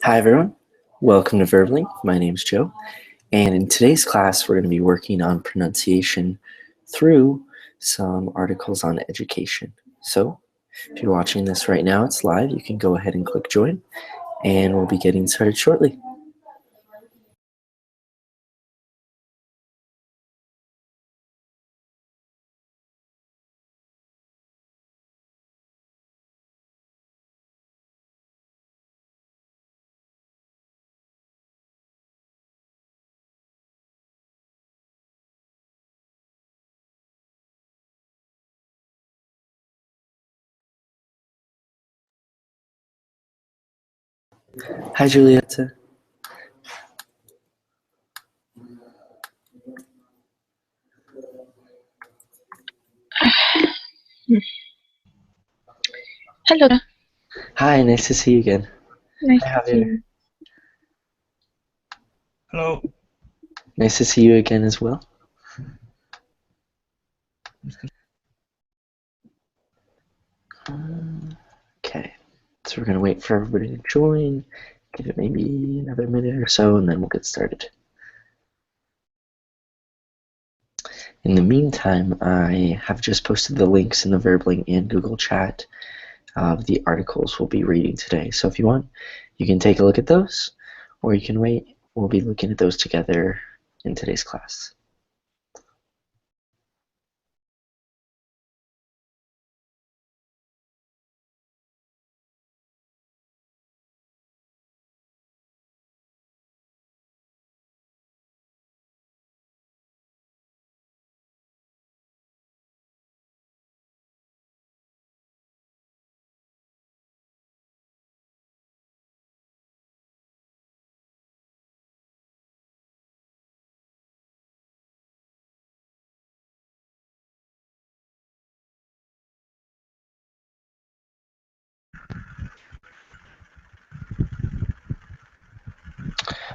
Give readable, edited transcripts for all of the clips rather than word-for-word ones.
Hi everyone, welcome to Verbling. My name's Joe, and in today's class we're going to be working on pronunciation through some articles on education. So if you're watching this right now, it's live. You can go ahead and click join, and we'll be getting started shortly. Hi Julieta. Hello. Hi, nice to see you again. Nice Hi, to see Javier. you. Hello. Nice to see you again as well. Okay, so we're going to wait for everybody to join, give it maybe another minute or so, and then we'll get started. In the meantime, I have just posted the links in the Verbling and Google Chat of the articles we'll be reading today. So if you want, you can take a look at those, or you can wait. We'll be looking at those together in today's class.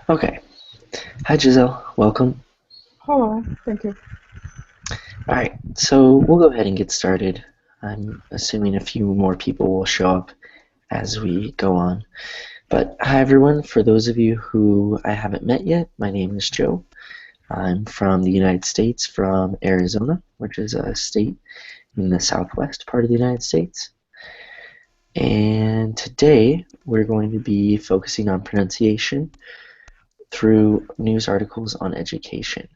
Okay. Hi, Giselle. Welcome. Hello, thank you. All right, so we'll go ahead and get started. I'm assuming a few more people will show up as we go on. But hi, everyone. For those of you who I haven't met yet, my name is Joe. I'm from the United States, from Arizona, which is a state in the southwest part of the United States. And today we're going to be focusing on pronunciation through news articles on education.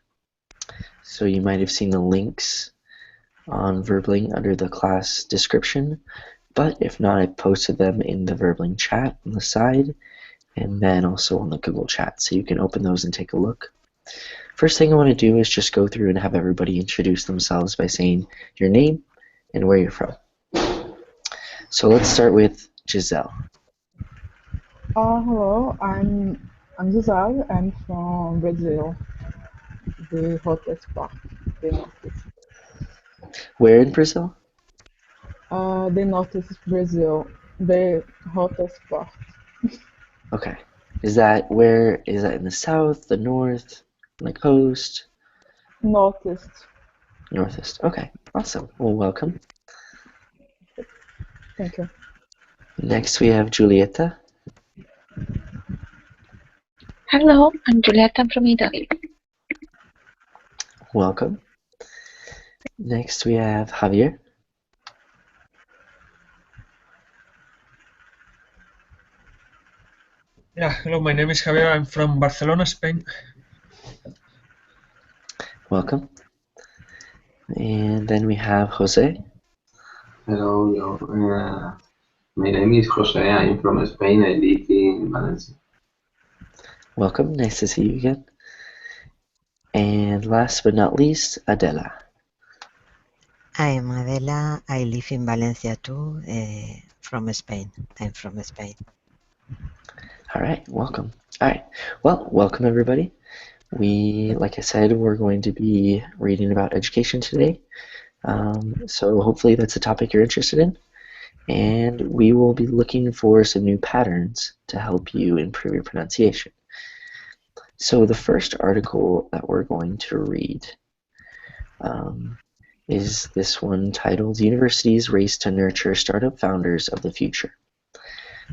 So you might have seen the links on Verbling under the class description, but if not, I posted them in the Verbling chat on the side and then also on the Google chat, so you can open those and take a look. First thing I want to do is just go through and have everybody introduce themselves by saying your name and where you're from. So let's start with Giselle. Hello, I'm Giselle. I'm from Brazil, the hottest part, the northeast. Where in Brazil? The northeast Brazil, the hottest part. Okay. Is that where? Is that in the south, the north, on the coast? Northeast. Northeast. Okay, awesome. Well, welcome. Thank you. Next we have Giulietta. Hello, I'm Giulietta. I'm from Italy. Welcome. Next we have Javier. Yeah, hello, my name is Javier. I'm from Barcelona, Spain. Welcome. And then we have Jose. Hello, my name is Jose. I'm from Spain. I live in Valencia. Welcome. Nice to see you again. And last but not least, Adela. I'm Adela. I live in Valencia too, from Spain. I'm from Spain. All right, welcome. All right, well, welcome everybody. Like I said, we're going to be reading about education today. So hopefully that's a topic you're interested in. And we will be looking for some new patterns to help you improve your pronunciation. So the first article that we're going to read is this one titled Universities Race to Nurture Startup Founders of the Future.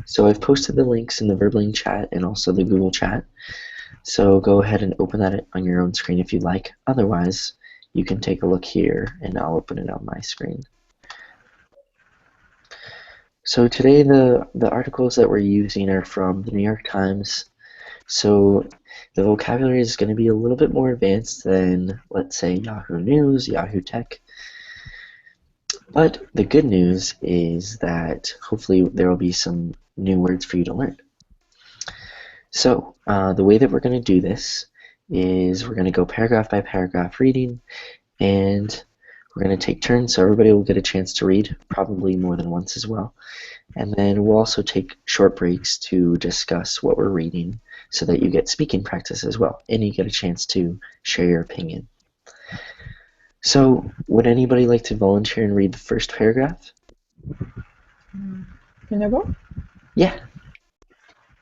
So I've posted the links in the Verbling chat and also the Google chat. So go ahead and open that on your own screen if you'd like. Otherwise, you can take a look here and I'll open it on my screen. So today the articles that we're using are from the New York Times. So the vocabulary is going to be a little bit more advanced than, let's say, Yahoo News, Yahoo Tech. But the good news is that hopefully there will be some new words for you to learn. So the way that we're going to do this is we're going to go paragraph by paragraph reading, and we're going to take turns so everybody will get a chance to read, probably more than once as well. And then we'll also take short breaks to discuss what we're reading so that you get speaking practice as well, and you get a chance to share your opinion. So would anybody like to volunteer and read the first paragraph? Can I go? Yeah.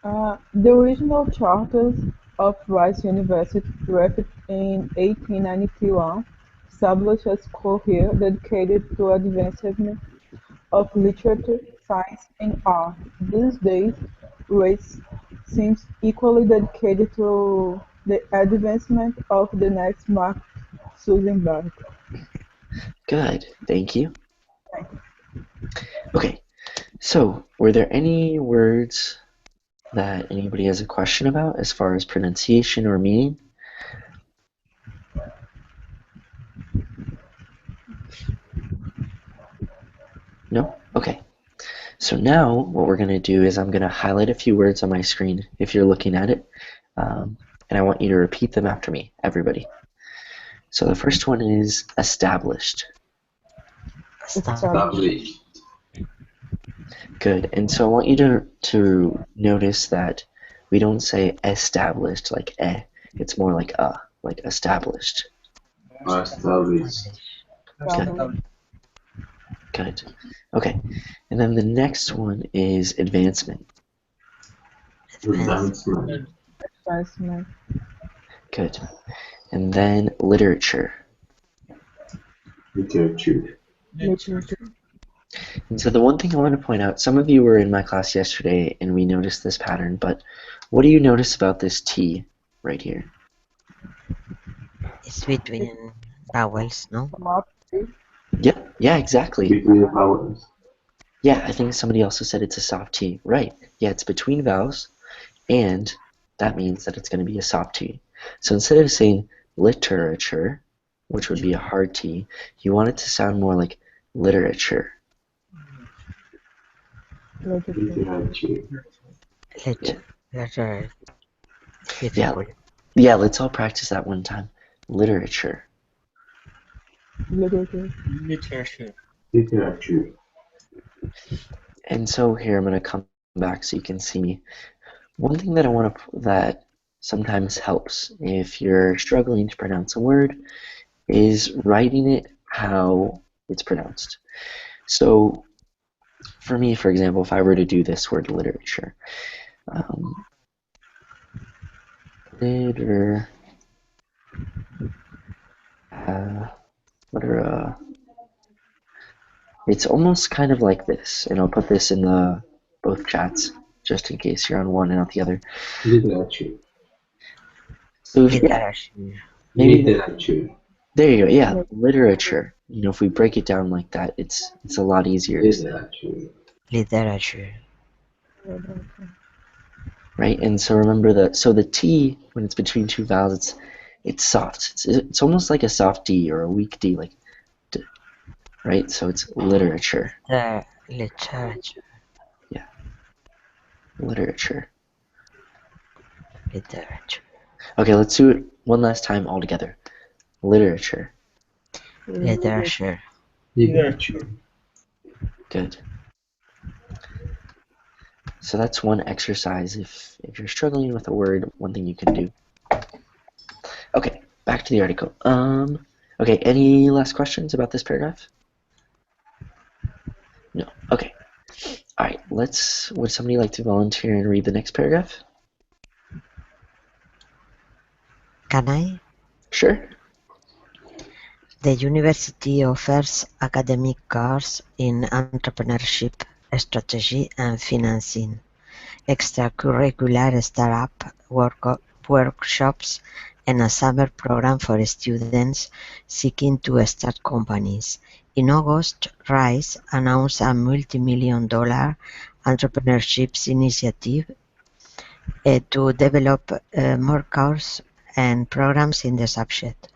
The original charters of Rice University, drafted in 1891, established a school here dedicated to advancement of literature, science, and art. These days, Rice seems equally dedicated to the advancement of the next Mark Zuckerberg. Good, thank you. Okay, so were there any words that anybody has a question about as far as pronunciation or meaning? No? Okay. So now what we're going to do is I'm going to highlight a few words on my screen if you're looking at it, and I want you to repeat them after me, everybody. So the first one is established. Established. Good. And so I want you to notice that we don't say established like eh. It's more like established. Established. Good. Good. Okay. And then the next one is advancement. Advancement. Advancement. Good. And then literature. Literature. Literature. And so the one thing I want to point out, some of you were in my class yesterday and we noticed this pattern, but what do you notice about this T right here? It's between vowels, no? Yep. Yeah, exactly. Between the vowels. Yeah, I think somebody also said it's a soft T. Right. Yeah, it's between vowels, and that means that it's going to be a soft T. So instead of saying literature, which would be a hard T, you want it to sound more like literature. Literature. Letter. Yeah. Yeah, let's all practice that one time. Literature. Literature. Literature. Literature. And so here I'm going to come back so you can see me. One thing that I want to that sometimes helps if you're struggling to pronounce a word is writing it how it's pronounced. So for me, for example, if I were to do this word literature, it's almost kind of like this, and I'll put this in the both chats just in case you're on one and not the other. Literature. So maybe Literature. there you go. Yeah, literature. You know, if we break it down like that, it's a lot easier to say. Literature. Literature. Right? And so remember that. So the T, when it's between two vowels, it's soft. It's almost like a soft D or a weak D, like D, right? So it's literature. Literature. Yeah. Literature. Literature. Okay, let's do it one last time all together. Literature. Literature. Literature. Good. So that's one exercise. If you're struggling with a word, one thing you can do. Okay, back to the article. Okay, any last questions about this paragraph? No. Okay. All right. Would somebody like to volunteer and read the next paragraph? Can I? Sure. The university offers academic courses in entrepreneurship, strategy and financing, extracurricular startup workshops, and a summer program for students seeking to start companies. In August, RISE announced a multi-million-dollar entrepreneurship initiative to develop more courses and programs in the subject.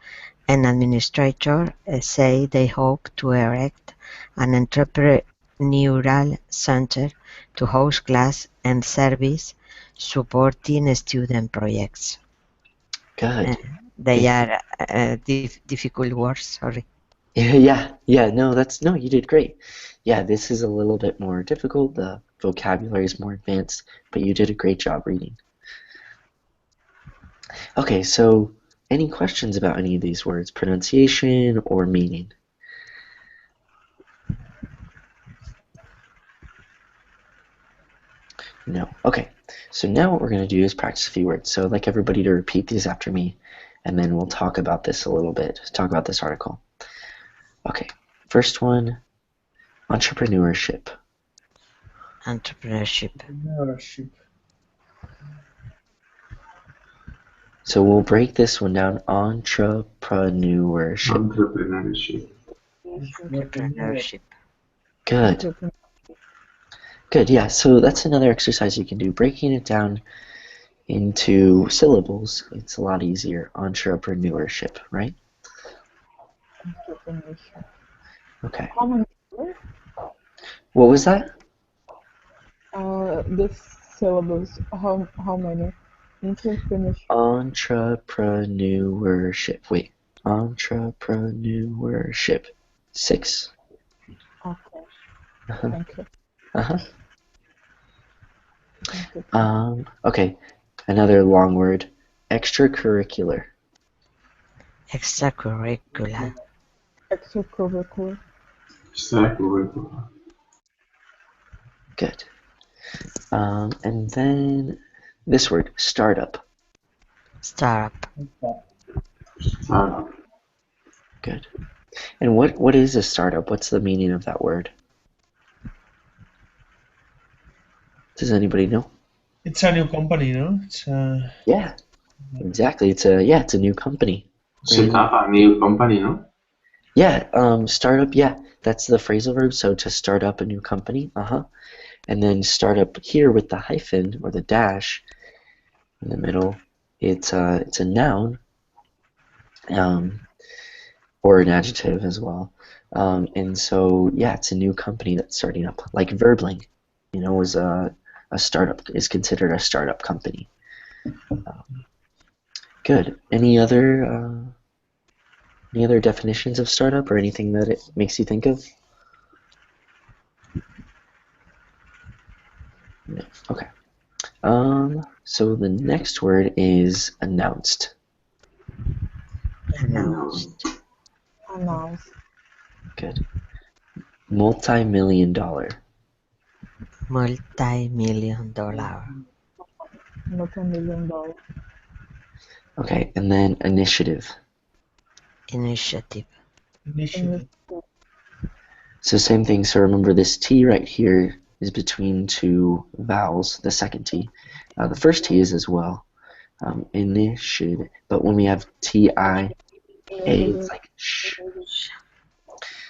An administrator say they hope to erect an entrepreneurial center to host class and service supporting student projects. Good. They are difficult words, sorry. Yeah, no, you did great. Yeah, this is a little bit more difficult. The vocabulary is more advanced, but you did a great job reading. Okay, so any questions about any of these words, pronunciation or meaning? No. Okay, so now what we're going to do is practice a few words. So I'd like everybody to repeat these after me, and then we'll talk about this a little bit, talk about this article. Okay, first one, entrepreneurship. Entrepreneurship. So we'll break this one down, entrepreneurship. Entrepreneurship. Good. Good, yeah, so that's another exercise you can do. Breaking it down into syllables, it's a lot easier. Entrepreneurship, right? Entrepreneurship. Okay. How many words? What was that? The syllables. How many? Entrepreneurship. Entrepreneurship. Wait. Entrepreneurship. 6. Okay. Uh-huh. Thank you. Uh-huh. Thank you. Okay. Another long word. Extracurricular. Extracurricular. Extracurricular. Good. And then this word, startup. Startup. Good. And what is a startup? What's the meaning of that word? Does anybody know? It's a new company, no? Yeah, exactly. It's a new company. Set up a new company, no? Yeah, startup. Yeah, that's the phrasal verb. So to start up a new company. And then startup here with the hyphen or the dash in the middle. It's a noun, or an adjective as well. And so yeah, it's a new company that's starting up. Like Verbling, is a startup, is considered a startup company. Good. Any other definitions of startup or anything that it makes you think of? No. Okay. So the next word is announced. Announced. Announced. Good. Multi-million-dollar. Multi-million-dollar. $multi-million. Okay, and then initiative. Initiative. So same thing. So remember this T right here is between two vowels, the second T. The first T is as well. Initiative. But when we have T-I-A, it's like sh.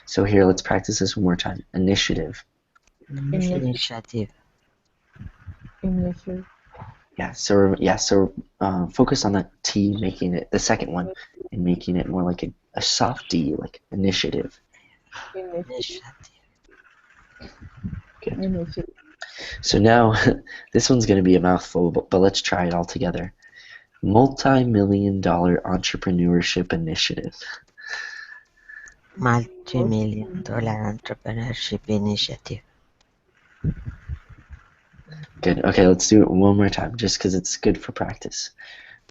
So here, let's practice this one more time. Initiative. Initiative. Initiative. Yeah. So focus on that T, making it the second one, and making it more like a soft D, like initiative. Initiative. Good. Initiative. So now, this one's going to be a mouthful, but let's try it all together. Multi-million-dollar entrepreneurship initiative. Multi-million-dollar entrepreneurship initiative. Good. Okay, let's do it one more time, just because it's good for practice.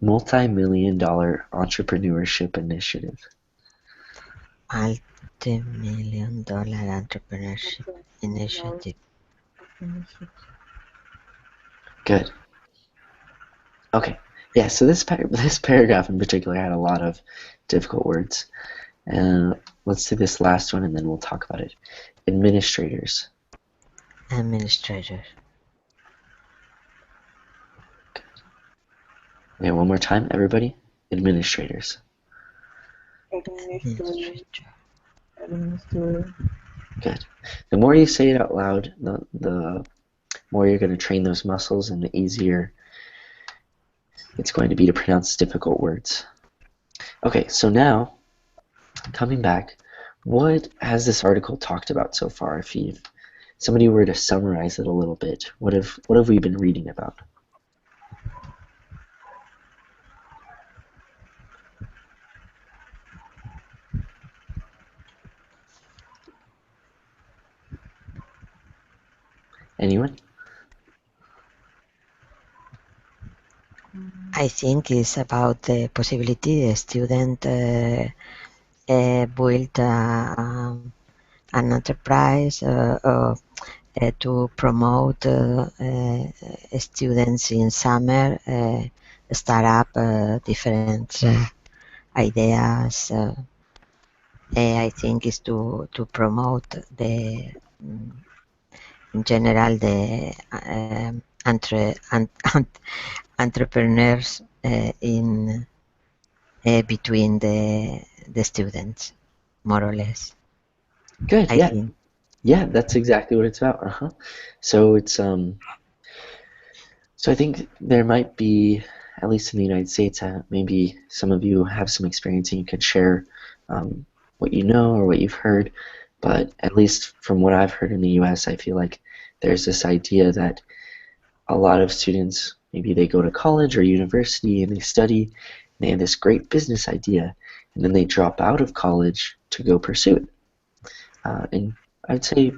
Multi-million-dollar entrepreneurship initiative. Multi-million-dollar entrepreneurship initiative. Good. Okay. Yeah. So this paragraph in particular had a lot of difficult words. Let's do this last one, and then we'll talk about it. Administrators. Administrator. Okay, one more time, everybody. Administrators. Administrator. Administrator. Good. The more you say it out loud, the more you're going to train those muscles, and the easier it's going to be to pronounce difficult words. Okay, so now, coming back, what has this article talked about so far? If somebody were to summarize it a little bit, what have we been reading about? Anyone? I think it's about the possibility the student build an enterprise to promote students in summer, start up different ideas. I think is to promote the in general the entrepreneurs in between the students, more or less. Good. I Yeah. think. Yeah, that's exactly what it's about. So it's so I think there might be, at least in the United States, maybe some of you have some experience and you can share what you know or what you've heard. But at least from what I've heard in the U.S., I feel like there's this idea that a lot of students, maybe they go to college or university and they study, and they have this great business idea, and then they drop out of college to go pursue it. And I'd say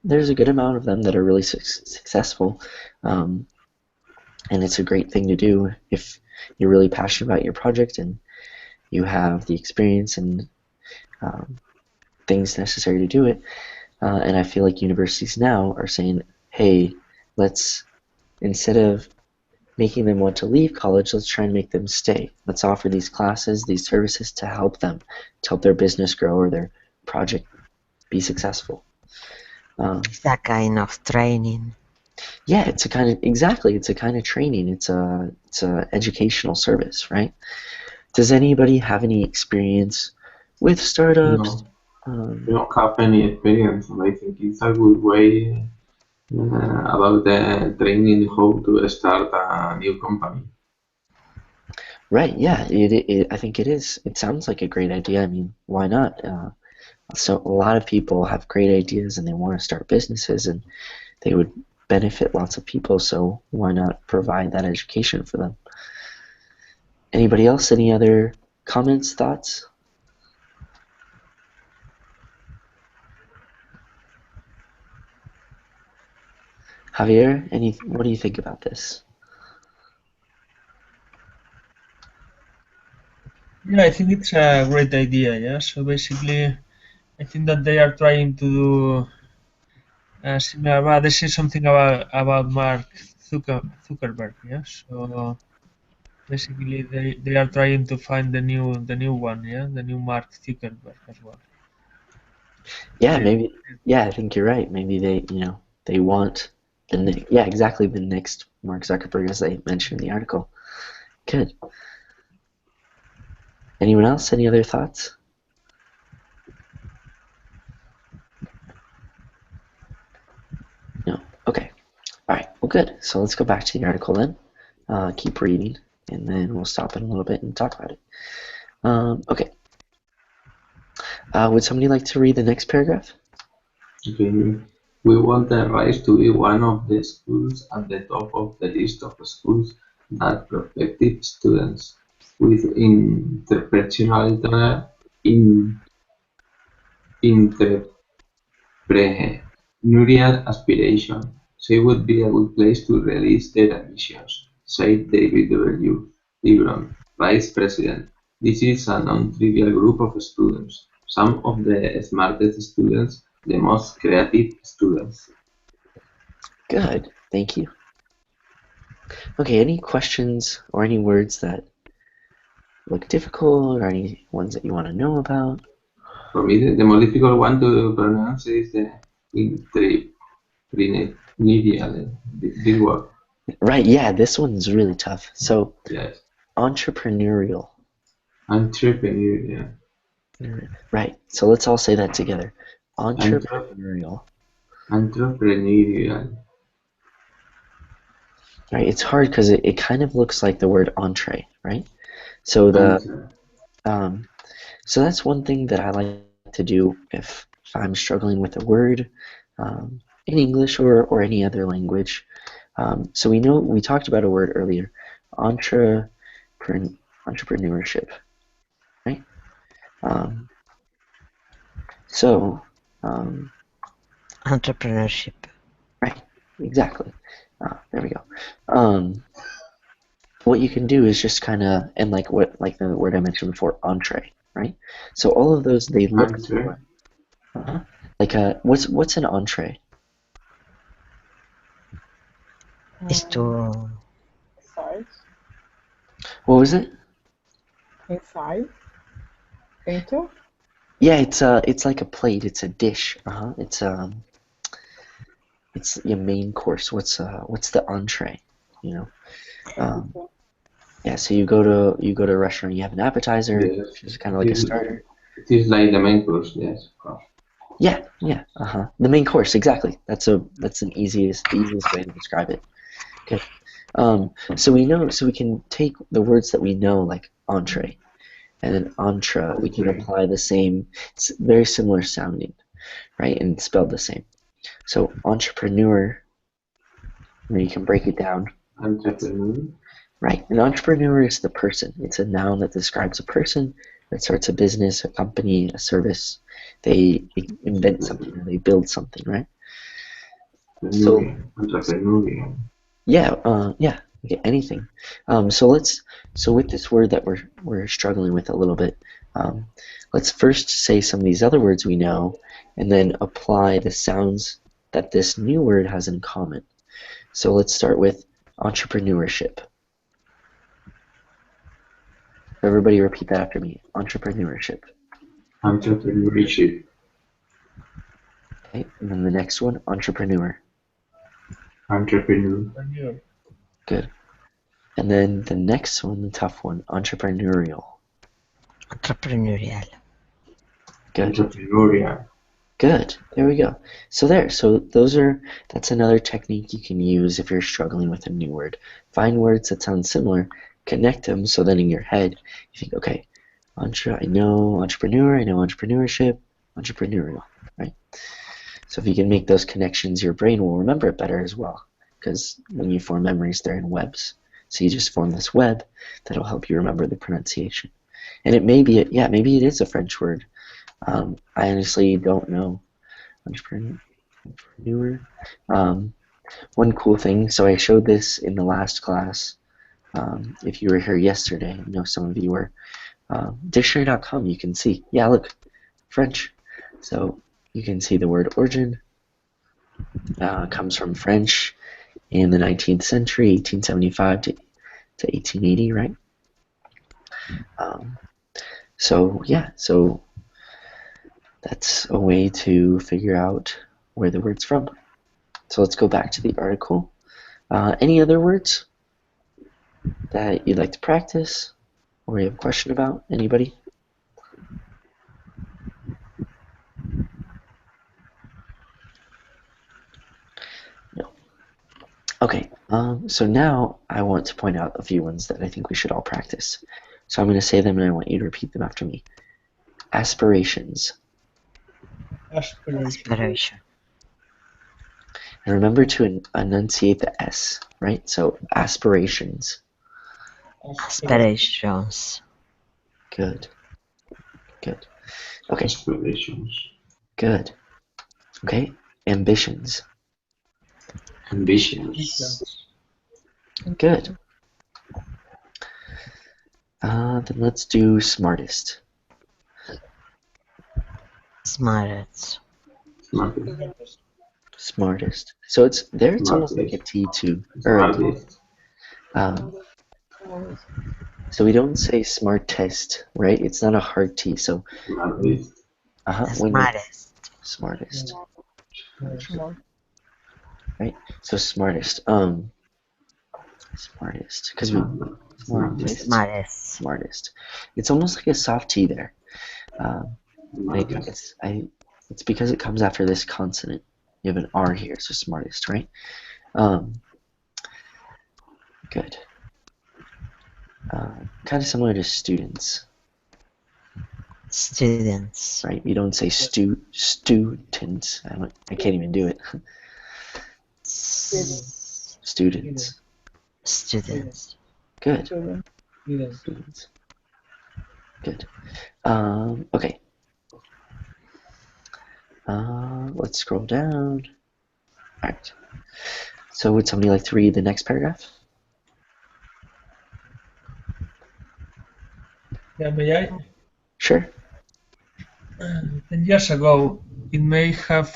there's a good amount of them that are really successful, and it's a great thing to do if you're really passionate about your project and you have the experience and things necessary to do it. And I feel like universities now are saying, hey, let's, instead of making them want to leave college, let's try and make them stay. Let's offer these classes, these services to help them, to help their business grow or their project be successful. It's that kind of training. Yeah, it's a kind of, exactly, it's a kind of training. It's a educational service, right? Does anybody have any experience with startups? We don't have any experience, and I think it's a good way about the training how to start a new company. Right, yeah, I think it is. It sounds like a great idea. I mean, why not? So a lot of people have great ideas and they want to start businesses and they would benefit lots of people, so why not provide that education for them? Anybody else? Any other comments, thoughts? Javier, what do you think about this? Yeah, I think it's a great idea. Yeah, so basically, I think that they are trying to do similar. But this is something about Mark Zuckerberg. Yeah, so basically they are trying to find the new one. Yeah, the new Mark Zuckerberg as well. Yeah, maybe. Yeah, I think you're right. Maybe they want yeah, exactly, the next Mark Zuckerberg, as they mentioned in the article. Good. Anyone else? Any other thoughts? No. Okay. All right. Well, good. So let's go back to the article then. Keep reading, and then we'll stop in a little bit and talk about it. Okay. Would somebody like to read the next paragraph? Okay. We want the Rise to be one of the schools at the top of the list of schools that prospective students with entrepreneurial aspiration say would be a good place to release their ambitions, said David W. Lebron, Vice President. This is a non-trivial group of students, some of the smartest students, the most creative students. Good. Thank you. Okay, any questions or any words that look difficult or any ones that you want to know about? For me, the most difficult one to pronounce is the entrepreneurial. Big word. Right, yeah, this one's really tough. So, Yes. entrepreneurial. Entrepreneurial. Right, so let's all say that together. Entrepreneurial. Entrepreneurial. Right, it's hard because it kind of looks like the word entree, right? So so that's one thing that I like to do if I'm struggling with a word in English or any other language. So we talked about a word earlier, entrepreneurship, right? So Entrepreneurship. right, exactly. There we go. What you can do is just kind of, and like the word I mentioned before, entree, right? So all of those, they look Entree. similar. Like what's an entree? Is to Inside. What was it? Inside. Enter. Yeah, it's like a plate. It's a dish. It's your main course. What's the entree? You know. Yeah. So you go to a restaurant. You have an appetizer, Yes. which is kind of like a starter. It is like the main course, yes, of course. Yeah. The main course, exactly. That's the easiest way to describe it. Good. So we can take the words that we know, like entree, and then entre. We can apply the same. It's very similar sounding, right? And it's spelled the same. So entrepreneur, you can break it down. Entrepreneur. Right. An entrepreneur is the person. It's a noun that describes a person that starts a business, a company, a service. They invent something or they build something, right? So Entrepreneurial. yeah, okay, anything. So with this word that we're struggling with a little bit, let's first say some of these other words we know, and then apply the sounds that this new word has in common. So let's start with entrepreneurship. Everybody repeat that after me. Entrepreneurship. Entrepreneurship. Okay, and then the next one, entrepreneur. Entrepreneur. Good. And then the next one, the tough one, entrepreneurial. entrepreneurial. Good. Entrepreneurial. Good. There we go. So that's another technique you can use if you're struggling with a new word. Find words that sound similar, connect them, so then in your head you think, okay, I know entrepreneur, I know entrepreneurship, entrepreneurial, right? So if you can make those connections, your brain will remember it better as well, because when you form memories, they're in webs. So you just form this web that'll help you remember the pronunciation. And it may be, maybe it is a French word. I honestly don't know. Entrepreneur. One cool thing, so I showed this in the last class. If you were here yesterday, I know some of you were. Dictionary.com, you can see. Yeah, look, French. So you can see the word origin comes from French in the 19th century, 1875 to 1880, right? So that's a way to figure out where the word's from. So let's go back to the article. Any other words that you'd like to practice or you have a question about? Anybody? No. Okay, so now I want to point out a few ones that I think we should all practice. So I'm going to say them and I want you to repeat them after me. Aspirations. Aspiration. And remember to enunciate the S, right? So aspirations. Aspirations. Good. Good. Okay. Aspirations. Good. Okay. Ambitions. Ambitions. Good. Then let's do smartest. Smartest. Smartest. Smartest. So it's almost like a T too. Smartest. So we don't say smartest, right? It's not a hard T. So Smartest. Smartest. smartest. right? So smartest. Smartest, because we Smartest. smartest. It's almost like a soft T there. It's because it comes after this consonant. You have an R here, so smartest, right? Good. Kind of similar to students, Students. right? You don't say students. I can't even do it. Students. Students. Good. Student. Students. Good. Okay. Let's scroll down. All right. So would somebody like to read the next paragraph? Yeah, may I? Sure. 10 years ago, it may have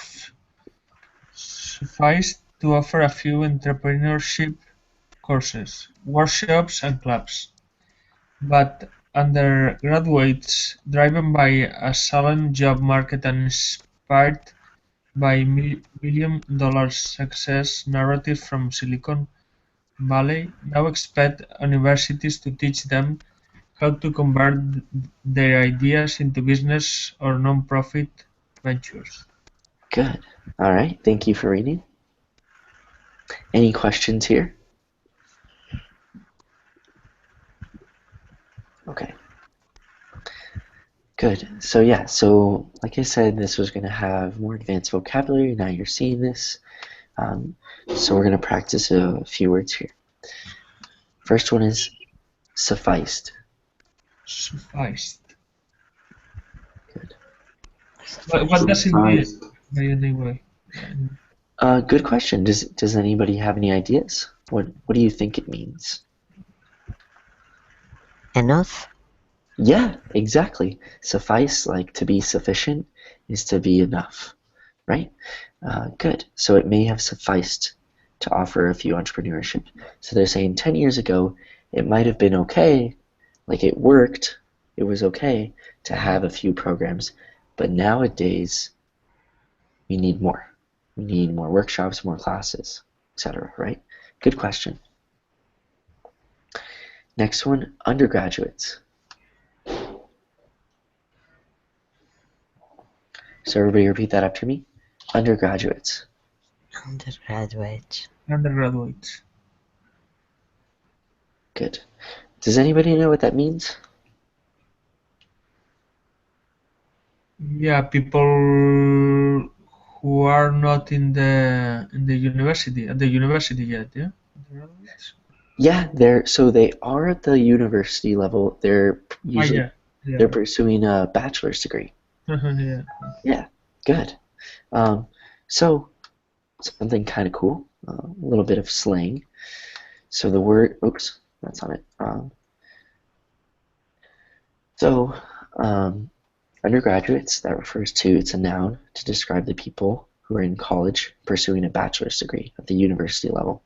sufficed to offer a few entrepreneurship courses, workshops, and clubs. But undergraduates, driven by a sullen job market and inspired by million-dollar success narratives from Silicon Valley, now expect universities to teach them how to convert their ideas into business or non-profit ventures. Good. All right. Thank you for reading. Any questions here? Okay. Good. So yeah, so like I said, this was going to have more advanced vocabulary. Now you're seeing this. So we're going to practice a few words here. First one is sufficed. Sufficed. Good. What does it mean Sufficed. by anyway? Good question. Does anybody have any ideas? What do you think it means? Enough? Yeah, exactly. Suffice, like to be sufficient, is to be enough, right? Good. So it may have sufficed to offer a few entrepreneurship. So they're saying 10 years ago, it might have been okay, like it worked, it was okay to have a few programs, but nowadays we need more. We need more workshops, more classes, etc., right? Good question. Next one, undergraduates. So everybody repeat that after me. Undergraduates. Undergraduate. Undergraduates. Good. Does anybody know what that means? Yeah, people who are not in the university at the university yet. Yeah. Undergraduates? Yeah, they are at the university level. They're usually Yeah. Yeah. they're pursuing a bachelor's degree. Yeah. Yeah, good. So something kind of cool, a little bit of slang. So the word, oops, that's on it. Undergraduates, that refers to, it's a noun to describe the people who are in college pursuing a bachelor's degree at the university level.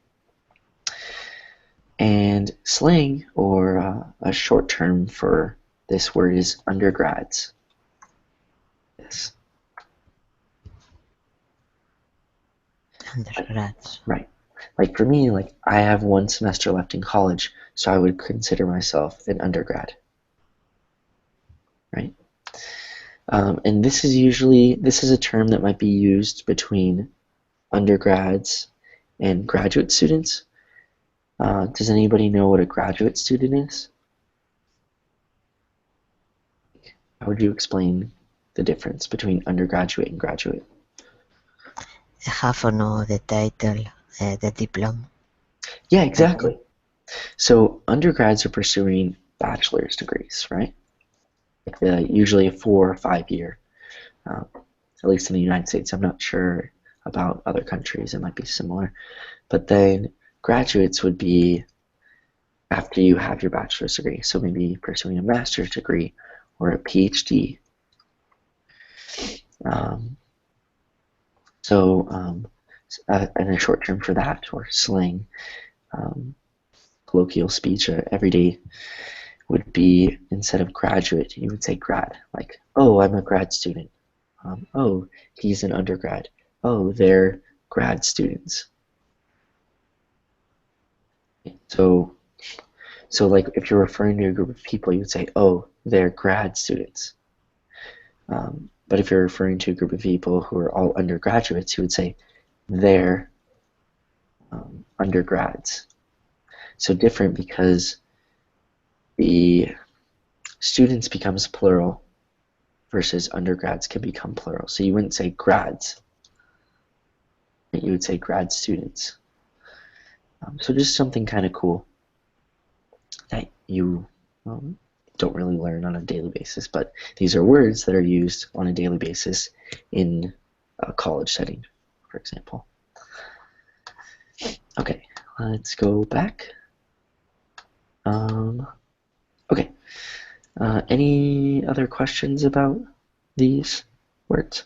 And slang, or a short term for this word, is undergrads. Yes. Undergrads. Right. Like for me, like I have 1 semester left in college, so I would consider myself an undergrad. Right? And this is a term that might be used between undergrads and graduate students. Does anybody know what a graduate student is? How would you explain the difference between undergraduate and graduate? I have to know the title, the diploma. Yeah, exactly. So undergrads are pursuing bachelor's degrees, right? Like usually a 4 or 5 year, at least in the United States. I'm not sure about other countries, it might be similar. But then graduates would be after you have your bachelor's degree, so maybe pursuing a master's degree or a PhD. And a short term for that, or slang, colloquial speech, everyday, would be, instead of graduate, you would say grad. Like, oh, I'm a grad student. Oh, he's an undergrad. Oh, they're grad students. So, so like if you're referring to a group of people, you would say, oh, they're grad students. But if you're referring to a group of people who are all undergraduates, you would say they're undergrads. So different because the students becomes plural versus undergrads can become plural. So you wouldn't say grads. You would say grad students. So just something kind of cool that you don't really learn on a daily basis, but these are words that are used on a daily basis in a college setting, for example. Okay, let's go back. Okay, any other questions about these words?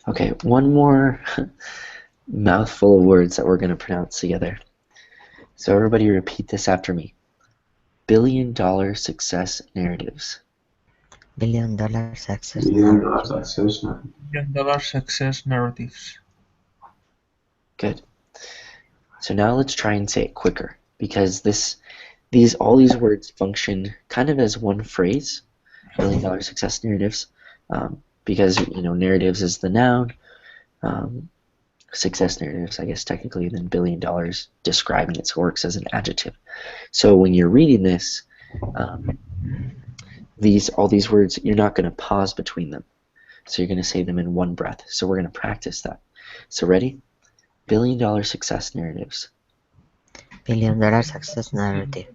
Okay, one more mouthful of words that we're going to pronounce together. So everybody repeat this after me. Billion-dollar success narratives. Billion-dollar success Billion-dollar narrative. success narrative. Billion-dollar success narratives. Good. So now let's try and say it quicker, because all these words function kind of as one phrase, billion-dollar success narratives, because narratives is the noun, success narratives, I guess technically, then billion dollars describing its works as an adjective. So when you're reading this, all these words, you're not going to pause between them. So you're going to say them in one breath. So we're going to practice that. So ready? Billion-dollar success narratives. Billion-dollar success narrative.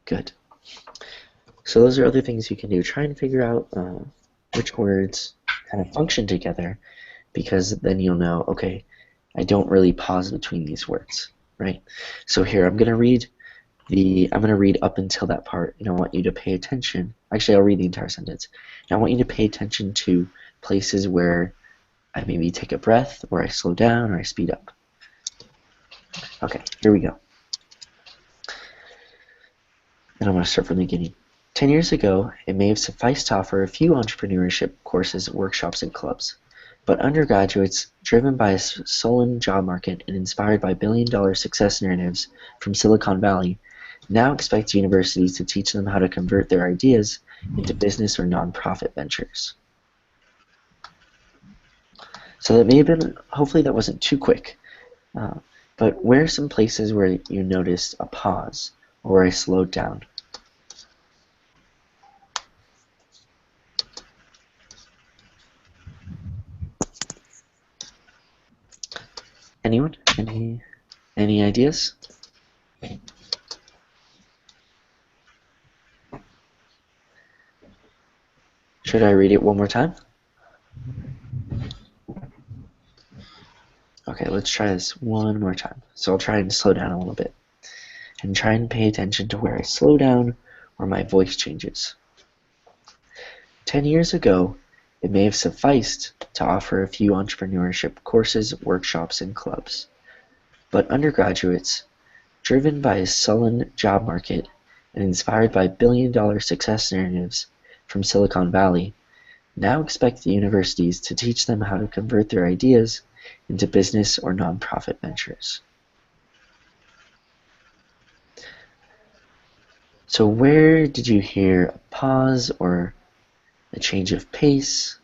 Good. So those are other things you can do. Try and figure out which words kind of function together, because then you'll know, okay, I don't really pause between these words, right? So here I'm going to read up until that part, and I want you to pay attention. Actually, I'll read the entire sentence. And I want you to pay attention to places where I maybe take a breath, or I slow down, or I speed up. Okay, here we go. And I'm going to start from the beginning. 10 years ago, it may have sufficed to offer a few entrepreneurship courses, workshops, and clubs. But undergraduates, driven by a sullen job market and inspired by billion-dollar success narratives from Silicon Valley, now expect universities to teach them how to convert their ideas into business or nonprofit ventures. So that may have been, hopefully that wasn't too quick, but where are some places where you noticed a pause, or where I slowed down? Anyone? Any ideas? Should I read it one more time? Okay, let's try this one more time. So I'll try and slow down a little bit. And try and pay attention to where I slow down or my voice changes. 10 years ago, it may have sufficed to offer a few entrepreneurship courses, workshops, and clubs. But undergraduates, driven by a sullen job market and inspired by billion-dollar success narratives from Silicon Valley, now expect the universities to teach them how to convert their ideas into business or nonprofit ventures. So where did you hear a pause or a change of pace?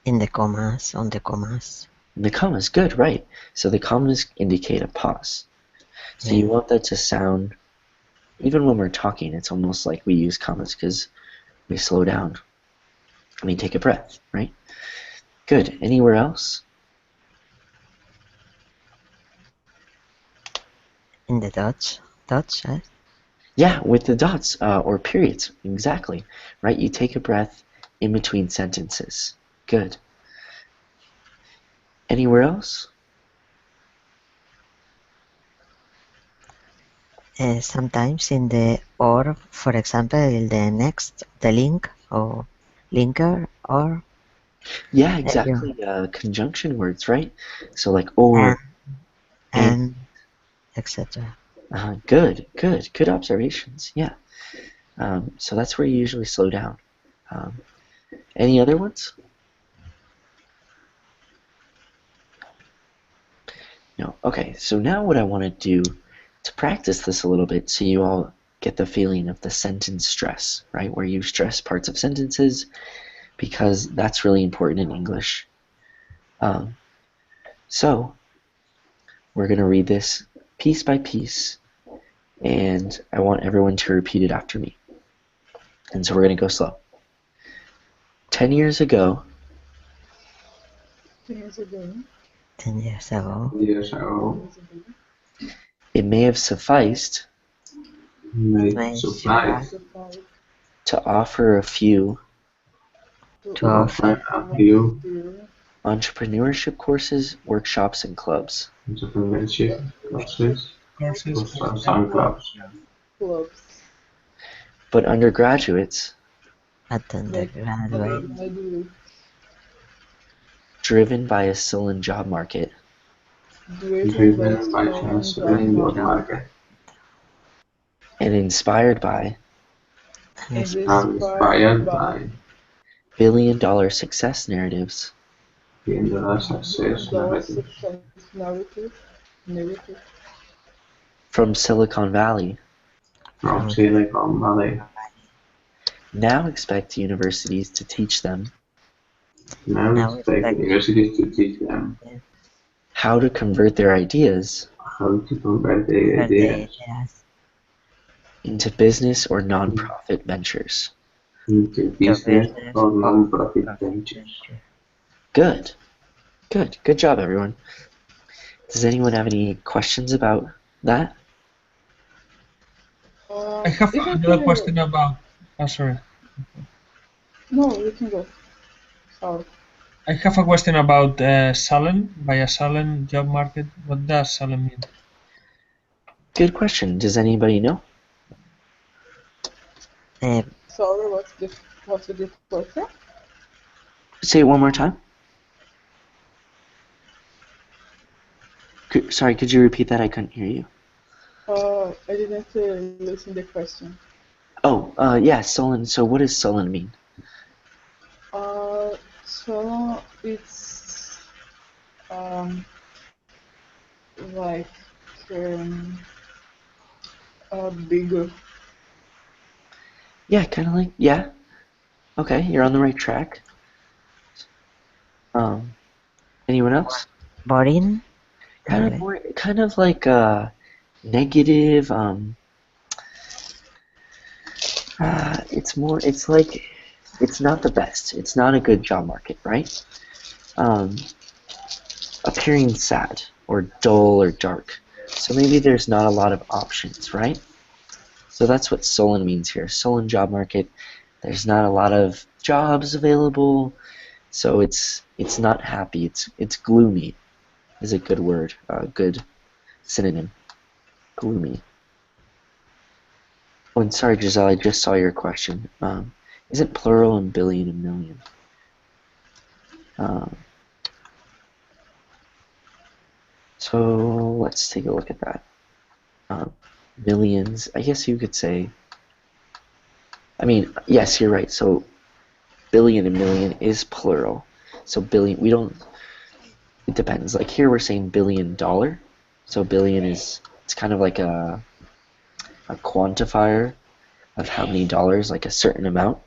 In the commas, on the commas. The commas, good, right. So the commas indicate a pause. So you want that to sound, even when we're talking, it's almost like we use commas because we slow down. I mean, take a breath, right? Good. Anywhere else? In the dots, right? Yeah, with the dots or periods, exactly, right? You take a breath in between sentences. Good. Anywhere else? Sometimes in the or, for example, in the next, the link or linker or. Yeah, exactly. Conjunction words, right? So like or, and etc. Good observations. Yeah. So that's where you usually slow down. Any other ones? No. Okay, so now what I want to do to practice this a little bit so you all get the feeling of the sentence stress, right? Where you stress parts of sentences because that's really important in English. So we're going to read this piece by piece, and I want everyone to repeat it after me. And so we're going to go slow. 10 years ago, 10 years ago, 10 years ago, Years ago, it may have sufficed may may suffice suffice to offer a few to offer a few entrepreneurship courses, workshops, and clubs. entrepreneurship courses Courses. for some clubs. clubs But undergraduates, at undergraduate, undergraduate, driven by a sullen job market, driven Driven by by transferring job market and inspired by and and and inspired by billion-dollar success narratives billion-dollar success narrative success narrative from Silicon Valley. from Silicon Valley. Now expect universities to teach them Now expect universities to teach them how to convert their ideas how to convert their for the ideas ideas into business or non-profit ventures. into business or non-profit ventures. Good. Good job, everyone. Does anyone have any questions about that? I have another question about. Sorry. No, you can go. Sorry. I have a question about sullen, by a sullen job market. What does sullen mean? Good question. Does anybody know? Sorry, what's the question? Say it one more time. Sorry, could you repeat that? I couldn't hear you. I didn't listen the question. Oh, yeah, sullen. So what does sullen mean? So it's like bigger. Yeah, kind of like, yeah. Okay, you're on the right track. Anyone else? boring. Kind of like negative. It's like, it's not the best. It's not a good job market, right? Appearing sad or dull or dark. So maybe there's not a lot of options, right? So that's what sullen means here. Sullen job market. There's not a lot of jobs available. So it's not happy. It's gloomy. Is a good word. Good synonym. Gloomy. Oh, and sorry, Giselle, I just saw your question. Isn't plural and billion and million? So let's take a look at that. Millions, I guess you could say. I mean, yes, you're right. So billion and million is plural. So billion, we don't. It depends. Like here, we're saying $billion. So billion it's kind of like a quantifier of how many dollars, like a certain amount.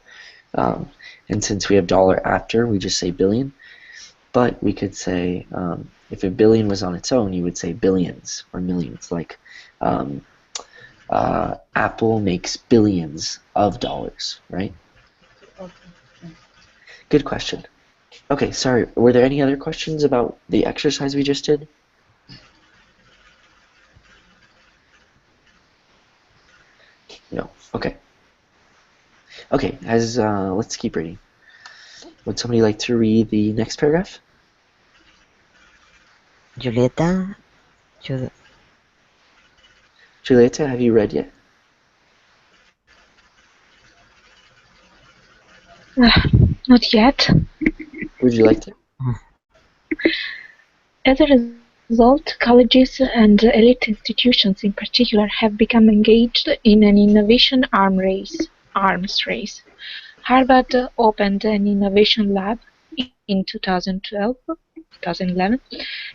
And since we have dollar after, we just say billion. But we could say, if a billion was on its own, you would say billions or millions. Like Apple makes billions of dollars, right? Okay. Good question. Okay, sorry. Were there any other questions about the exercise we just did? No. Okay. Okay, let's keep reading. Would somebody like to read the next paragraph? Julieta, Julieta, have you read yet? Not yet. Would you like to? As a result, colleges and elite institutions in particular have become engaged in an innovation arms race. Harvard opened an innovation lab in 2012 2011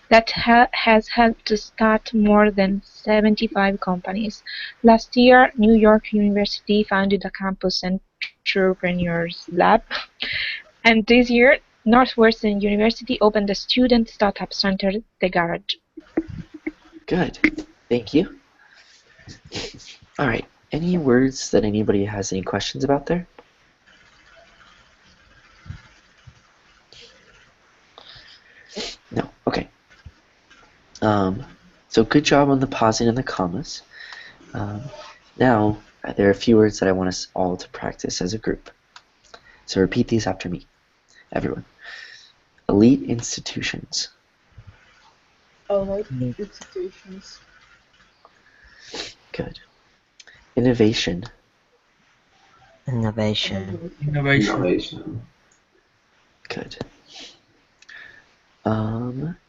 that has helped to start more than 75 companies. Last year, New York University founded a campus entrepreneurs lab, and this year, Northwestern University opened the Student Startup Center, The Garage. Good. Thank you. All right. Any words that anybody has any questions about there? No. Okay. So good job on the pausing and the commas. Now, there are a few words that I want us all to practice as a group. So repeat these after me, everyone. Elite institutions. Elite institutions. Good. Innovation. Innovation. Innovation. Good.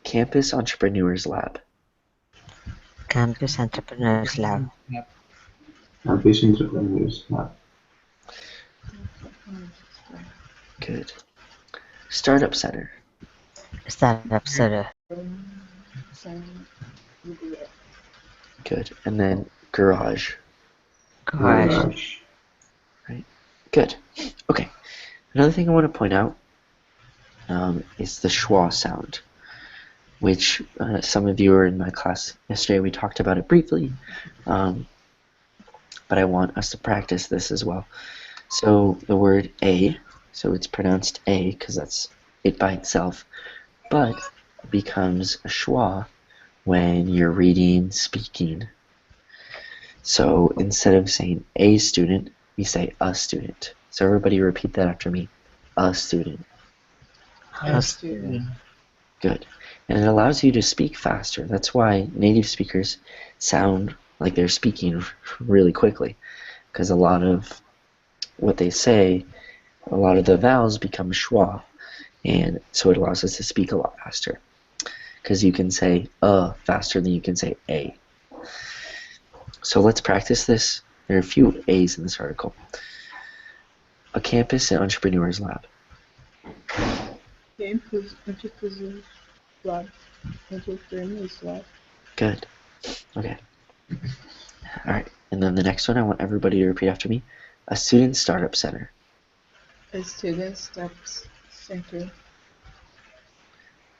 Campus Entrepreneurs Lab. Campus Entrepreneurs Lab. Campus Entrepreneurs Lab. Good. Startup Center. Startup Center. Good. And then Garage. Garage. Right. Good. Okay. Another thing I want to point out is the schwa sound, which some of you were in my class yesterday. We talked about it briefly, but I want us to practice this as well. So the word a, so it's pronounced a because that's it by itself, but it becomes a schwa when you're reading, speaking. So instead of saying a student, we say a student. So everybody repeat that after me. A student. A student. Good. And it allows you to speak faster. That's why native speakers sound like they're speaking really quickly, because a lot of what they say, a lot of the vowels become schwa, and so it allows us to speak a lot faster, because you can say faster than you can say a. So let's practice this. There are a few A's in this article. A campus and entrepreneurs lab. Campus Entrepreneurs Lab. Entrepreneurs Lab. Good. Okay. All right. And then the next one, I want everybody to repeat after me. A student startup center. A student startup center.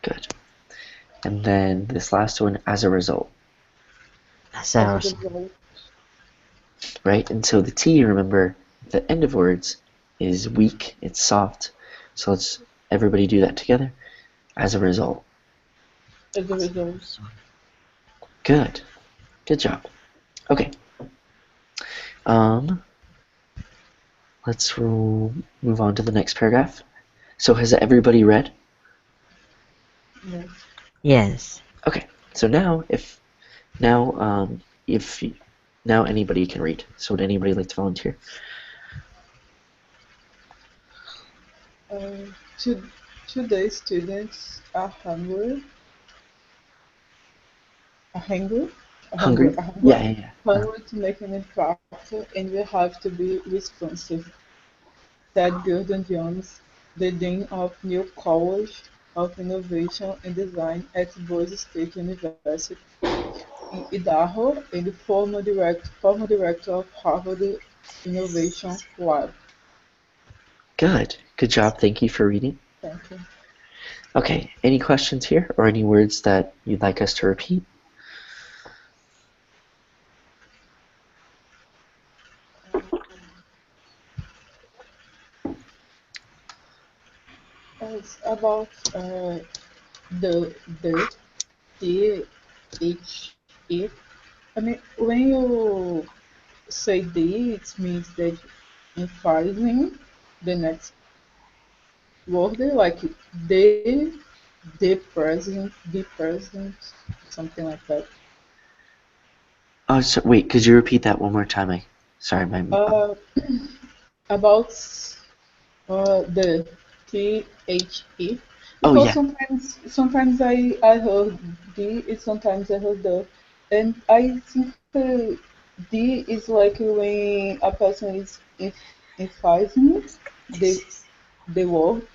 Good. And then this last one, as a result. As a result. Right? And so the T, remember, the end of words is weak, it's soft. So let's everybody do that together. As a result. As a result. Good. Good job. Okay. Let's move on to the next paragraph. So has everybody read? Yes. Yes. Okay. So now now anybody can read. So would anybody like to volunteer? Today students are hungry. Hungry? Yeah. Hungry to make an impact, and we have to be responsive, said Gordon Jones, the Dean of New College of Innovation and Design at Boise State University in Idaho and the former director of Harvard Innovation Lab. Good. Good job. Thank you for reading. Thank you. Okay. Any questions here or any words that you'd like us to repeat? It's about the THE. I mean, when you say the, it means that emphasizing the next word, like the president, something like that. Oh, so, wait. Could you repeat that one more time? Sorry, my. About the THE. Oh, Because yeah. sometimes I heard D, and sometimes I heard the, and I think D is like when a person is emphasizing the word,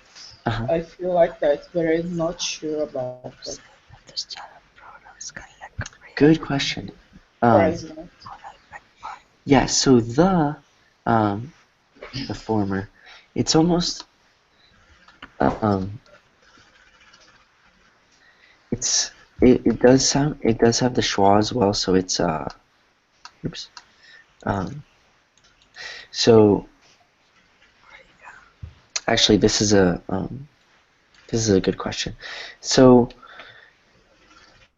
Uh-huh. I feel like that, but I'm not sure about that. Good question. President. Yeah, so the former, it's almost it does have the schwa as well, so it's oops. So actually this is a good question. So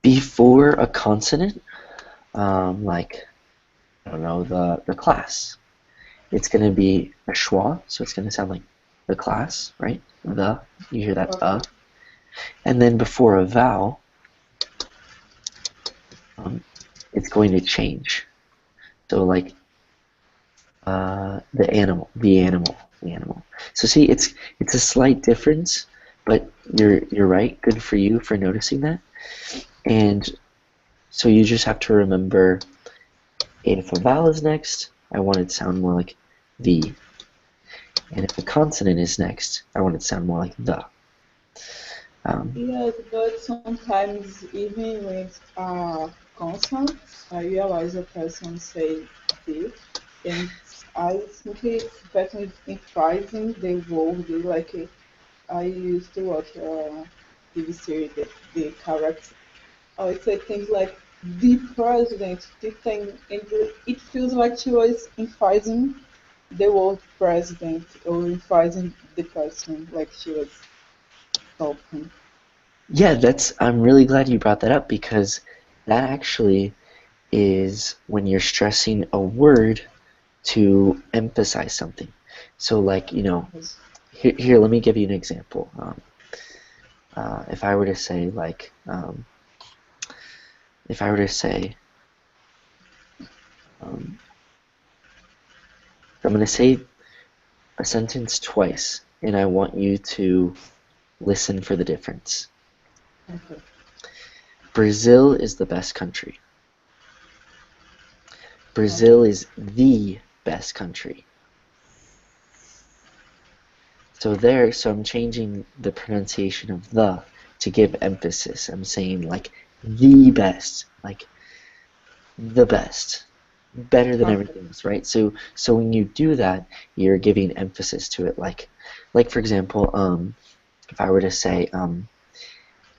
before a consonant, like I don't know, the class, it's gonna be a schwa, so it's gonna sound like the class, right? The, you hear that and then before a vowel, it's going to change. So like the animal. So see, it's a slight difference, but you're right. Good for you for noticing that. And so you just have to remember, if a vowel is next, I want it to sound more like the. And if a consonant is next, I want it to sound more like the. Yes, but sometimes even with consonant, I realize a person say the, and I think it's better emphasizing the word. Like I used to watch TV series, the character. I say things like the president, the thing, and it feels like she was emphasizing the word president or emphasizing the person, like she was talking. Yeah, I'm really glad you brought that up, because that actually is when you're stressing a word to emphasize something. So like, here let me give you an example. If I were to say like, if I were to say, I'm going to say a sentence twice, and I want you to listen for the difference. Okay. Brazil is the best country. Brazil is the best country. So I'm changing the pronunciation of the to give emphasis. I'm saying like the best, like the best, better than everything else, right? So when you do that, you're giving emphasis to it. Like for example, if I were to say,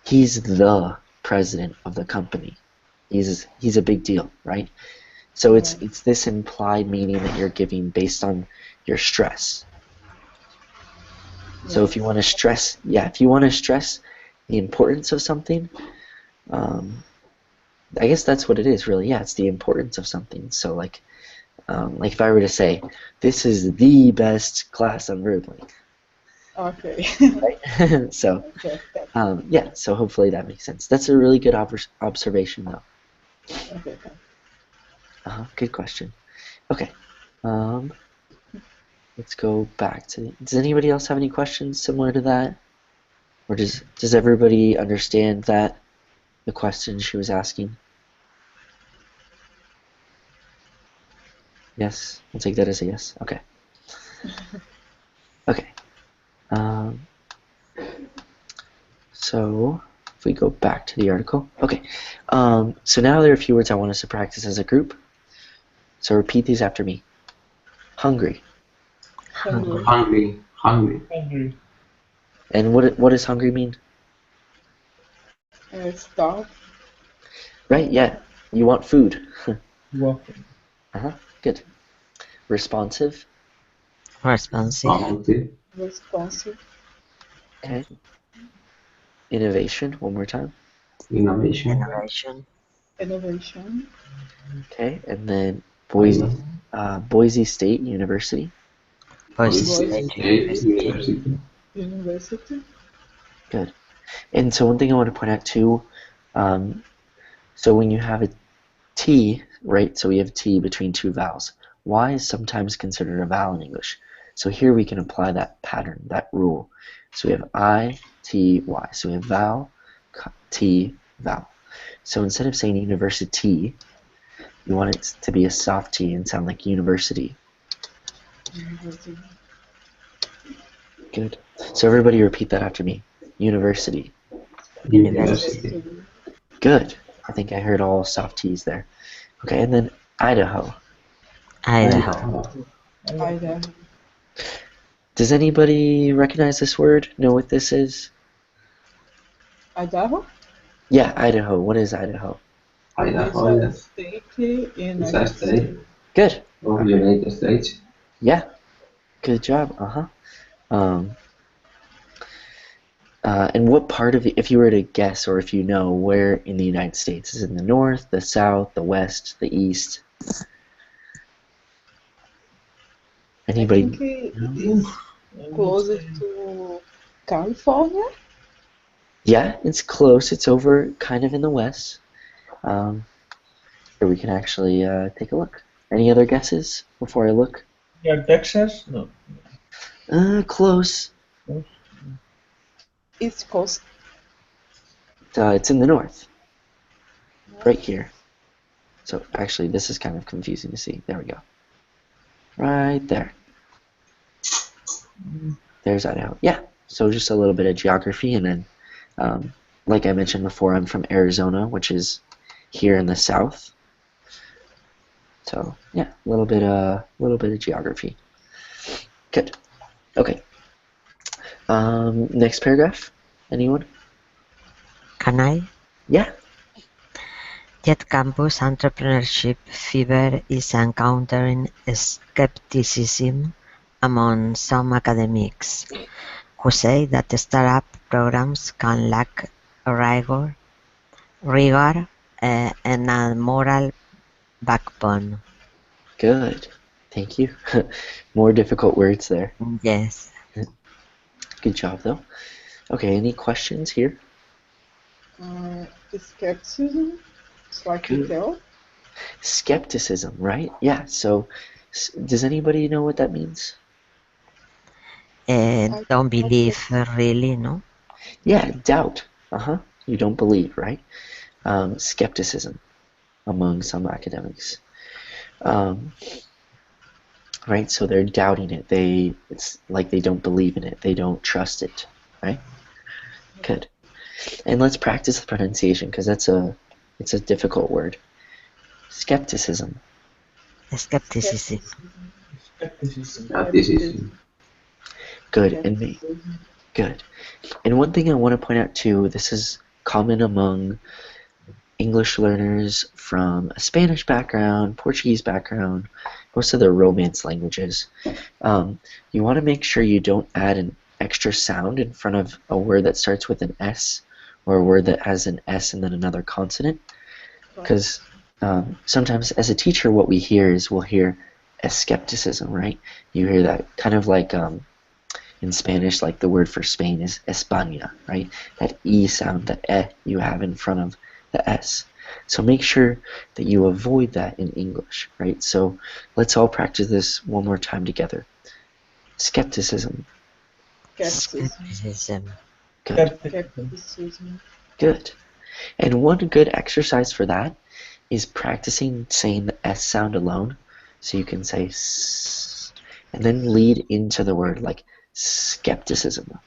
he's the president of the company, he's a big deal, right? So it's this implied meaning that you're giving based on your stress. So if you want to stress, the importance of something, I guess that's what it is, really. Yeah, it's the importance of something. So like if I were to say, this is the best class on Verbally. Okay. Right? So yeah, so hopefully that makes sense. That's a really good observation, though. Okay. Good question. Okay. Let's go back to. Does anybody else have any questions similar to that, or does everybody understand that the question she was asking? Yes, I'll take that as a yes. Okay. Okay. So if we go back to the article, okay. So now there are a few words I want us to practice as a group. So repeat these after me. Hungry. Hungry. And what does hungry mean? Start. Right, yeah. You want food. Walking. Good. Responsive. Responsive. Responsive. Okay. Innovation. One more time. Innovation. Innovation. Okay. And then Boise State University. Boise State State University. University. Good. And so one thing I want to point out too, so when you have a T, right, so we have T between two vowels. Y is sometimes considered a vowel in English. So here we can apply that pattern, that rule. So we have I, T, Y. So we have vowel, T, vowel. So instead of saying university, you want it to be a soft T and sound like university. Good. So everybody repeat that after me. University. University. Good. I think I heard all soft T's there. Okay, and then Idaho. Idaho. Idaho. Does anybody recognize this word? Know what this is? Idaho? Yeah, Idaho. What is Idaho? Idaho, It's a yes. state in It's a United state States. Good. of the United States. Yeah. Good job. And what part of if you were to guess, or if you know, where in the United States? Is it in the north, the south, the west, the east? I Anybody? think it's closer to California. Yeah, it's close. It's over kind of in the west. Here we can actually take a look. Any other guesses before I look? Yeah, Texas? No. Close. East Coast. It's in the north. Right here. So actually, this is kind of confusing to see. There we go. Right there. There's Idaho. Yeah. So just a little bit of geography, and then, like I mentioned before, I'm from Arizona, which is here in the south. So yeah, a little bit of geography. Good. Okay. Next paragraph. Anyone? Can I? Yeah. Yet campus entrepreneurship fever is encountering skepticism among some academics, who say that startup programs can lack rigor, and a moral backbone. Good. Thank you. More difficult words there. Yes. Good job, though. Okay, any questions here? Skepticism. It's like Good. you tell. Skepticism, right? Yeah, so does anybody know what that means? Don't believe really, no? Yeah, doubt. You don't believe, right? Skepticism among some academics. Right, so they're doubting it. It's like they don't believe in it. They don't trust it, right? Good. And let's practice the pronunciation, because it's a difficult word. Skepticism. Skepticism. Skepticism. Good. And good. And one thing I want to point out too, this is common among English learners from a Spanish background, Portuguese background, most of the Romance languages. You want to make sure you don't add an extra sound in front of a word that starts with an S, or a word that has an S and then another consonant, because sometimes as a teacher what we hear is we'll hear a skepticism, right? You hear that kind of like in Spanish, like the word for Spain is España, right? That E sound, that E you have in front of the S. So make sure that you avoid that in English, right? So let's all practice this one more time together. Skepticism. Skepticism. Good. Skepticism. Good. And one good exercise for that is practicing saying the S sound alone. So you can say S, and then lead into the word like skepticism.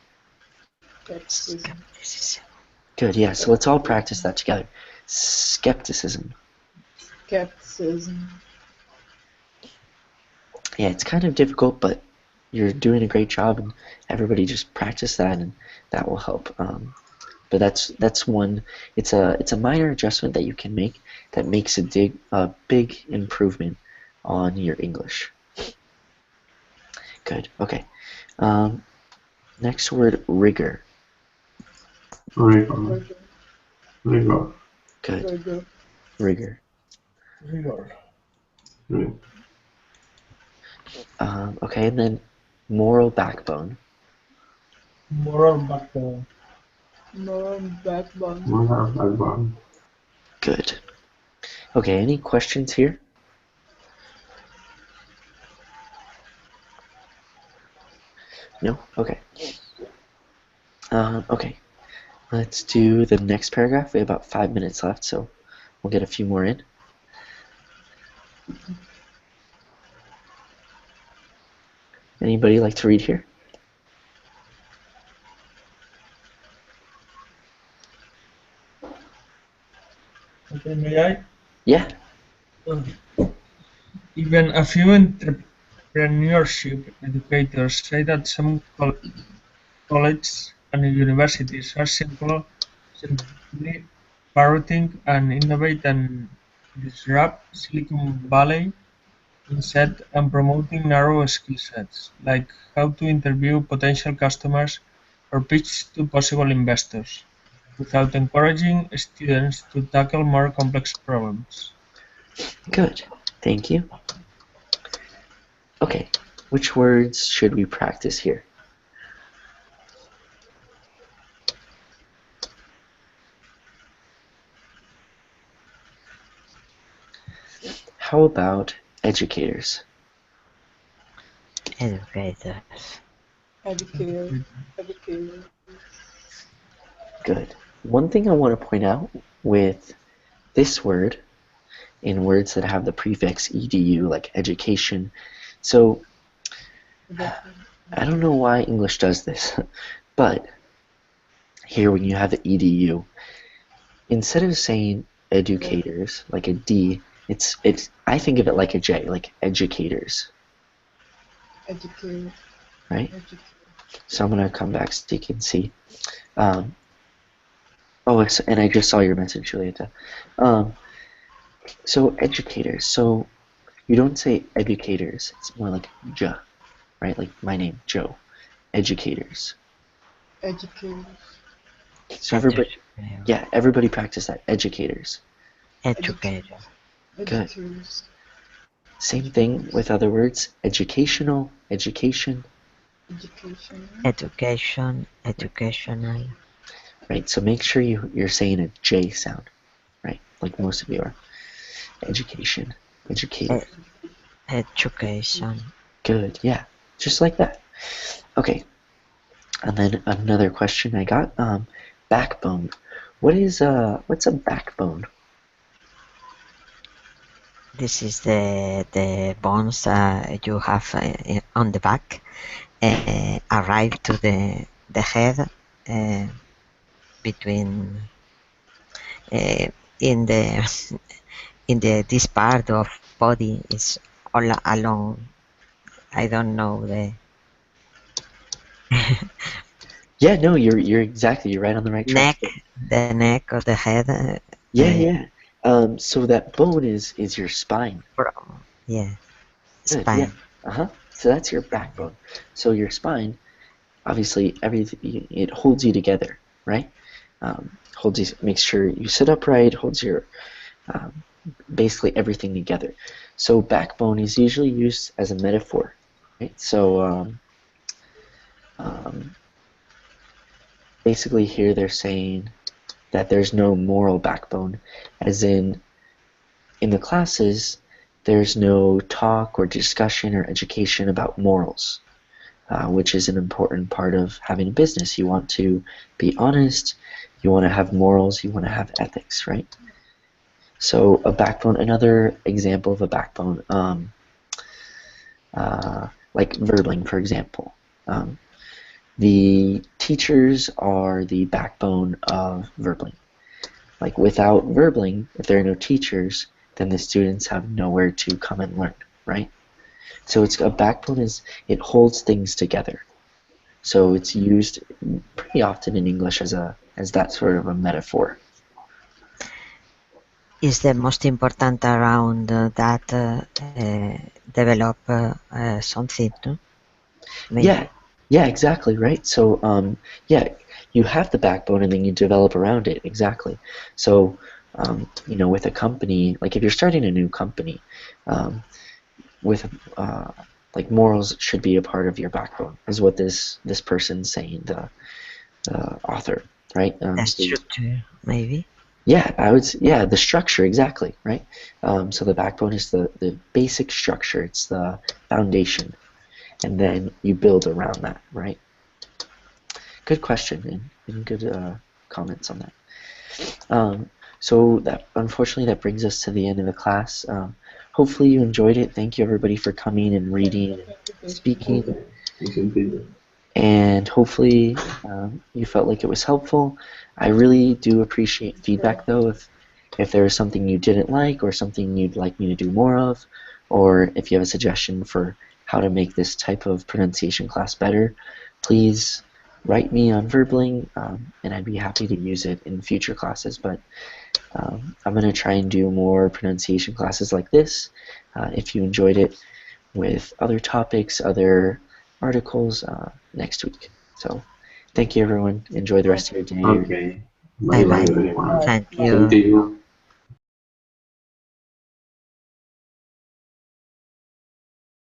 Skepticism. Good, yeah, so let's all practice that together. Skepticism. Skepticism. Yeah, it's kind of difficult, but you're doing a great job, and everybody just practice that, and that will help. But that's one. It's a minor adjustment that you can make that makes a big improvement on your English. Good. Okay. Next word, rigor. Rigor. Rigor. Good. Rigor. Okay, and then moral backbone. Moral backbone. Moral backbone. Moral backbone. Good. Okay, any questions here? No? Okay. Okay. Let's do the next paragraph. We have about 5 minutes left, so we'll get a few more in. Anybody like to read here? May I? Yeah. Even a few entrepreneurship educators say that some colleges and universities are simply parroting and innovate and disrupt Silicon Valley instead and promoting narrow skill sets, like how to interview potential customers or pitch to possible investors, without encouraging students to tackle more complex problems. Good. Thank you. Okay. Which words should we practice here? How about educators? Educators. Educator. Educator. Good. One thing I want to point out with this word in words that have the prefix edu, like education. So I don't know why English does this, but here when you have the edu, instead of saying educators like a D, it's I think of it like a J, like educators, Educator. right? Educator. So I'm gonna come back so you can see. And I just saw your message, Julieta. So educators. So you don't say educators. It's more like J, right? Like my name, Joe. Educators. Educator. So everybody practice that. Educators. Educator. Good. Educators. Same thing with other words. Educational, education. Education. Education. Educational. Right. So make sure you're saying a J sound, right? Like most of you are. Education. Educator. Education. Good. Yeah. Just like that. Okay. And then another question I got. Backbone. What's a backbone? This is the bones you have on the back, arrive to the head between in the this part of body is all along. I don't know the. Yeah, no, you're right on the right track. The neck of the head. Yeah. So that bone is your spine. Yeah. Good, Spine. Yeah. So that's your backbone. So your spine, obviously, everything it holds you together, right? Holds you, makes sure you sit upright, holds your basically everything together. So backbone is usually used as a metaphor, right? So basically here they're saying that there's no moral backbone, as in the classes there's no talk or discussion or education about morals, which is an important part of having a business. You want to be honest, you want to have morals, you want to have ethics, right? So a backbone, another example of a backbone, like Verbling, for example. The teachers are the backbone of Verbling. Like without Verbling, if there are no teachers, then the students have nowhere to come and learn, right? So it's a backbone it holds things together. So it's used pretty often in English as that sort of a metaphor. Is the most important around that develop something, no? Maybe. Yeah, exactly, right? So, you have the backbone and then you develop around it, exactly. So, with a company, like if you're starting a new company, like morals should be a part of your backbone, is what this person's saying, the author, right? The structure, maybe. Yeah, the structure, exactly, right? So the backbone is the basic structure, it's the foundation, and then you build around that, right? Good question and good comments on that. So that unfortunately that brings us to the end of the class. Hopefully you enjoyed it. Thank you everybody for coming and reading and speaking. And hopefully you felt like it was helpful. I really do appreciate feedback though. if there was something you didn't like or something you'd like me to do more of, or if you have a suggestion for how to make this type of pronunciation class better, please write me on Verbling, and I'd be happy to use it in future classes. But I'm going to try and do more pronunciation classes like this. If you enjoyed it, with other topics, other articles next week. So thank you, everyone. Enjoy the rest of your day. Okay. Bye Bye bye bye. everyone. Thank Same to you. you.